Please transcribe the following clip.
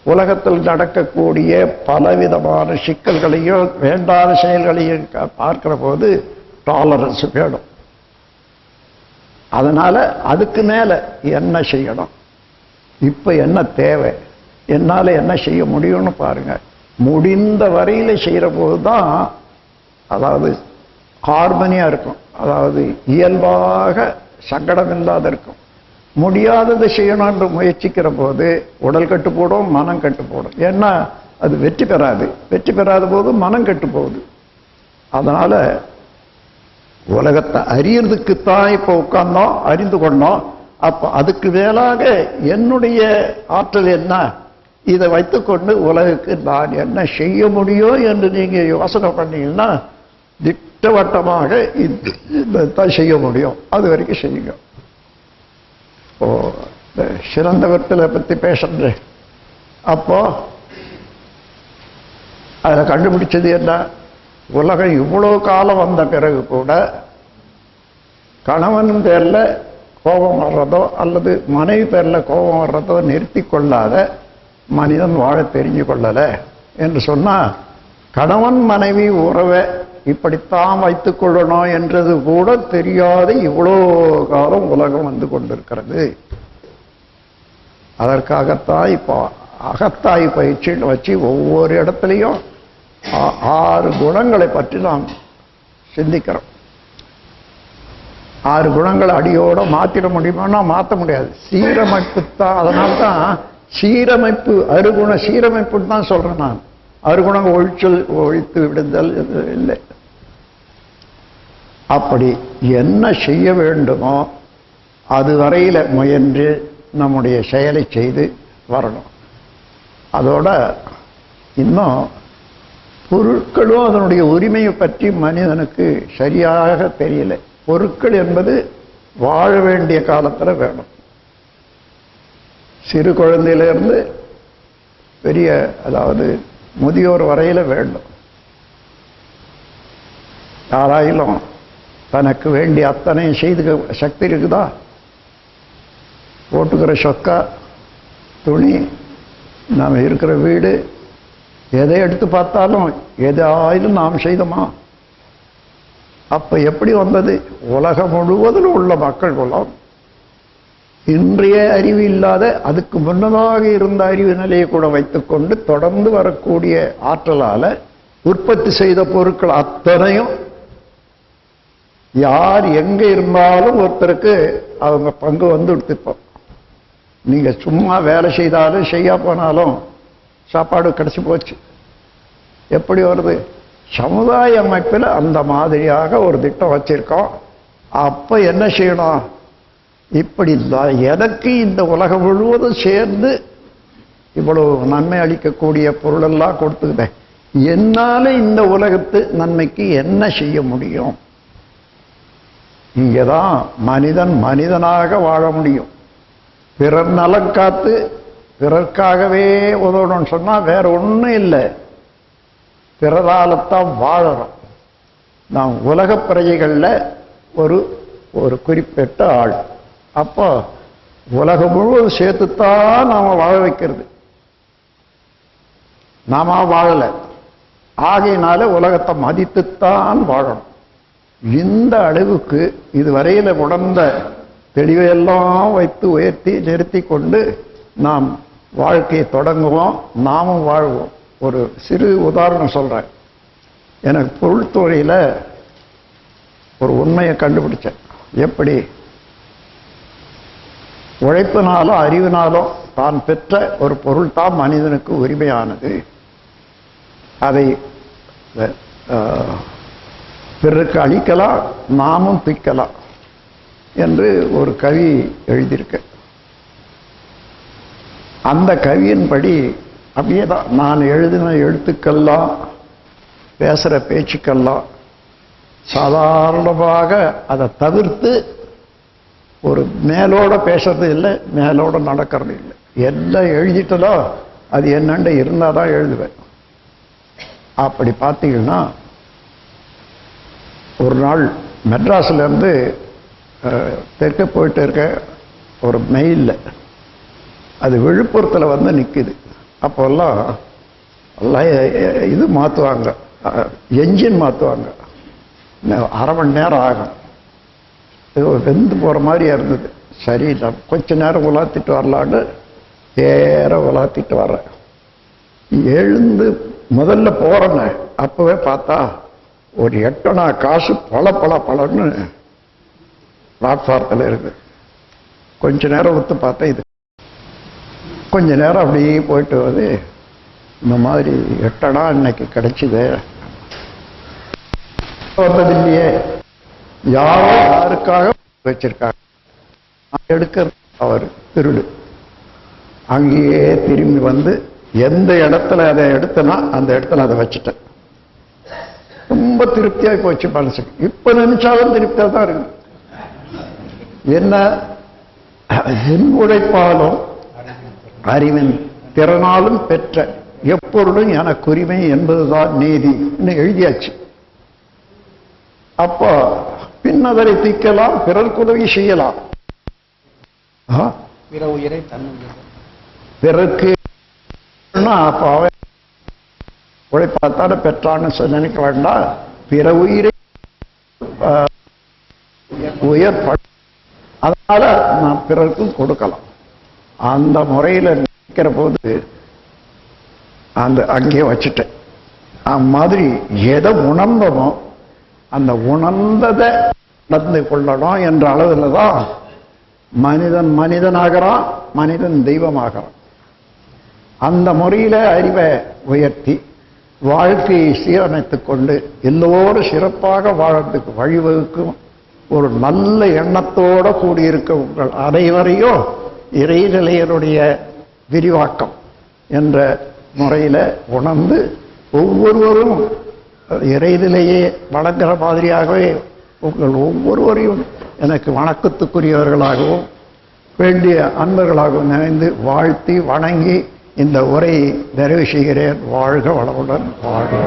உலகத்தில் நடக்கக்கூடிய பலவிதமான சிக்கல்களையும் வேண்டாத செயல்களையும் பார்க்கிற போது டாலரன்ஸ் வேணும். அதனால அதுக்கு மேல என்ன செய்யணும், இப்ப என்ன தேவை, என்னால என்ன செய்ய முடியும்னு பாருங்க. முடிந்த வரையில செய்யற போதுதான் அதாவது ஹார்மனியா இருக்கும், அதாவது இயல்பாக சங்கடம் இல்லாத இருக்கும். முடியாததை செய்யணும் என்று முயற்சிக்கிற போது உடல் கட்டு போடும், மனம் கட்டு போடும். ஏன்னா அது வெற்றி பெறாது. வெற்றி பெறாத போது மனம் கட்டு போகுது. அதனால உலகத்தை அறியறதுக்குத்தான் இப்போ உட்கார்ந்தோம், அறிந்து கொண்டோம். அப்ப அதுக்கு மேலாக என்னுடைய ஆற்றல் என்ன, இதை வைத்துக்கொண்டு உலகுக்கு நான் என்ன செய்ய முடியும் என்று நீங்க யோசனை பண்ணீங்கன்னா திட்டவட்டமாக இதைத்தான் செய்ய முடியும். அது வரைக்கும் செய்யுங்க. இப்போ சிறந்தவர்களை பத்தி பேசுறேன். அப்போ அதை கண்டுபிடிச்சது என்ன, உலகம் இவ்வளவு காலம் வந்த பிறகு கூட கணவன் பேர்ல கோபம் வர்றதோ அல்லது மனைவி பேர்ல கோபம் வர்றதோ நிறுத்தி கொள்ளாத மனிதன் வாழ தெரிஞ்சு கொள்ளல என்று சொன்னா, கணவன் மனைவி உறவை இப்படித்தான் வைத்துக் கொள்ளணும் என்றது கூட தெரியாத இவ்வளோ காலம் உலகம் வந்து கொண்டிருக்கிறது. அதற்காகத்தான் இப்போ அகத்தாய் பயிற்சின்னு வச்சு ஒவ்வொரு இடத்துலையும் 6 குணங்களை பற்றி நாம் சிந்திக்கிறோம். 6 குணங்களை அடியோட மாற்றிட முடியுமானா மாற்ற முடியாது. சீரமைப்பு தான். அதனால்தான் சீரமைப்பு, அருகுண சீரமைப்புன்னு தான் சொல்றேன் நான். அருகுணம் ஒழித்து விடுதல் இல்லை. அப்படி என்ன செய்ய வேண்டுமோ அது வரையில முயன்று நம்முடைய செயலை செய்து வரணும். அதோட இன்னும் பொருட்களும் அதனுடைய உரிமையை பற்றி மனிதனுக்கு சரியாக தெரியல. பொருட்கள் என்பது வாழ வேண்டிய காலத்தில் வேணும். சிறு குழந்தையிலிருந்து பெரிய அதாவது முதியோர் வரையில வேண்டும். யாராயிலும் தனக்கு வேண்டிய அத்தனையும் செய்து சக்தி இருக்குதா? போட்டுக்கிற சொக்கா, துணி, நாம் இருக்கிற வீடு, எதை எடுத்து பார்த்தாலும் எதாயிலும் நாம் செய்தோமா? அப்ப எப்படி வந்தது? உலகம் முழுவதும் உள்ள மக்கள் குலம் இன்றைய அறிவு இல்லாத அதுக்கு முன்னதாக இருந்த அறிவு நிலையை கூட வைத்துக்கொண்டு தொடர்ந்து வரக்கூடிய ஆற்றலால உற்பத்தி செய்த பொருட்கள் அத்தனையும் யார் எங்க இருந்தாலும் ஒருத்தருக்கு அவங்க பங்கு வந்து எடுத்துப்போம். நீங்க சும்மா வேலை செய்தாலும் செய்யா போனாலும் சாப்பாடு கிடைச்சி போச்சு. எப்படி வருது? சமுதாய அமைப்பில் அந்த மாதிரியாக ஒரு திட்டம் வச்சிருக்கோம். அப்ப என்ன செய்யணும்? இப்படி இல்லை, எனக்கு இந்த உலகம் முழுவதும் சேர்ந்து இவ்வளவு நன்மை அளிக்கக்கூடிய பொருளெல்லாம் கொடுத்துக்கிட்டேன், என்னால இந்த உலகத்து நன்மைக்கு என்ன செய்ய முடியும்? இங்கதான் மனிதன் மனிதனாக வாழ முடியும். பிறர் நலம் காத்து பிறர்க்காகவே உதவணும்னு சொன்னா வேற ஒன்றும் இல்லை. பிறரால்தான் வாழறோம். நாம் உலக பிரஜைகள்ல ஒரு குறிப்பிட்ட ஆள். அப்போ உலகம் முழுவதும் சேர்த்துத்தான் நாம வாழ வைக்கிறது. நாம வாழல. ஆகையினால உலகத்தை மதித்துத்தான் வாழணும். இந்த அளவுக்கு இதுவரையில உணர்ந்த தெளிவையெல்லாம் வைத்து உயர்த்தி நிறுத்தி கொண்டு நாம் வாழ்க்கையை தொடங்குவோம், நாமும் வாழ்வோம். ஒரு சிறு உதாரணம் சொல்றேன். எனக்கு பொருள் துறையில ஒரு உண்மையை கண்டுபிடிச்சேன். எப்படி? உழைப்பினாலும் அறிவினாலும் தான் பெற்ற ஒரு பொருள் தான் மனிதனுக்கு உரிமையானது. அதை பிறருக்கு அளிக்கலாம், நாமும் பிக்கலாம் என்று ஒரு கவி எழுதியிருக்க. அந்த கவியின்படி அப்படியே தான் நான் எழுதின எழுத்துக்கெல்லாம் பேசுகிற பேச்சுக்கெல்லாம் சாதாரணமாக அதை தவிர்த்து ஒரு மேலோட பேசுறது இல்லை, மேலோட நடக்கிறது இல்லை. எல்லாம் எழுதிட்டதோ அது என்னண்ட இருந்தால் தான் எழுதுவேன். அப்படி பார்த்தீங்கன்னா ஒரு நாள் மெட்ராஸ்லேருந்து தெற்க போயிட்டு இருக்க ஒரு மெயிலில் அது விழுப்புரத்தில் வந்து நிற்குது. அப்போல்லாம் எல்லாம் இது மாற்றுவாங்க, என்ஜின் மாற்றுவாங்க. அரை மணி நேரம் ஆகும். வெந்து போகிற மாதிரியா இருந்தது. சரி, நான் கொஞ்ச நேரம் உலாத்திட்டு வரலான்னு வேற உலாத்திட்டு வர்றேன். எழுந்து முதல்ல போகிறேன்னு அப்போவே பார்த்தா ஒரு 8 காசு பழன்னு பிளாட்ஃபாரத்தில் இருக்குது. கொஞ்ச நேரம் விட்டு பார்த்தா இது கொஞ்ச நேரம் அப்படியே போயிட்டு வந்து இந்த மாதிரி 8 இன்னைக்கு கிடைச்சிது. இல்லையே, யாரோ யாருக்காக வச்சிருக்காங்க, எடுக்கிறது அவர் திருடு. அங்கேயே திரும்பி வந்து எந்த இடத்துல அதை எடுத்தனா அந்த இடத்துல அதை வச்சுட்டேன். ரொம்ப திருப்தியாக போச்சு மனசுக்கு. இப்ப நினைச்சாலும் திருப்தியா தான் இருக்கு. என்ன, என் உழைப்பாலும் அறிவின் திறனாலும் பெற்ற எப்பொருளும் எனக்கு உரிமை என்பதுதான் நீதி எழுதியாச்சு. அப்போ பின்னதரை தீக்கலாம், பிறருக்கு உதவி செய்யலாம். பிறருக்கு அப்ப அவன் உழைப்பாத்தான பெற்றான்னு நினைக்க வேண்டாம். பிற உயிரை உயர், அதனால நான் பிறருக்கும் கொடுக்கலாம். அந்த முறையில் நிற்கிற போது அந்த அங்கேயே வச்சுட்டேன். மாதிரி எதை உணர்ந்தனோ அந்த உணர்ந்ததை நடந்து கொள்ளணும் என்ற அளவில் தான் மனிதன் மனிதனாகிறான், மனிதன் தெய்வமாகிறான். அந்த முறையில் அறிவை உயர்த்தி வாழ்க்கையை சீரமைத்துக் கொண்டு எல்லோரும் சிறப்பாக வாழறதுக்கு வழிவகுக்கும் ஒரு நல்ல எண்ணத்தோடு கூடியிருக்க உங்கள் அனைவரையும் இறைநிலையருடைய விரிவாக்கம் என்ற முறையில் உணர்ந்து ஒவ்வொருவரும் இறைநிலையே வழங்குகிற மாதிரியாகவே உங்கள் ஒவ்வொருவரையும் எனக்கு வணக்கத்துக்குரியவர்களாகவும் வேண்டிய அன்பர்களாகவும் நினைந்து வாழ்த்தி வணங்கி இந்த உரையை நிறைவு செய்கிறேன். வாழ்க வளமுடன், வாழ்க.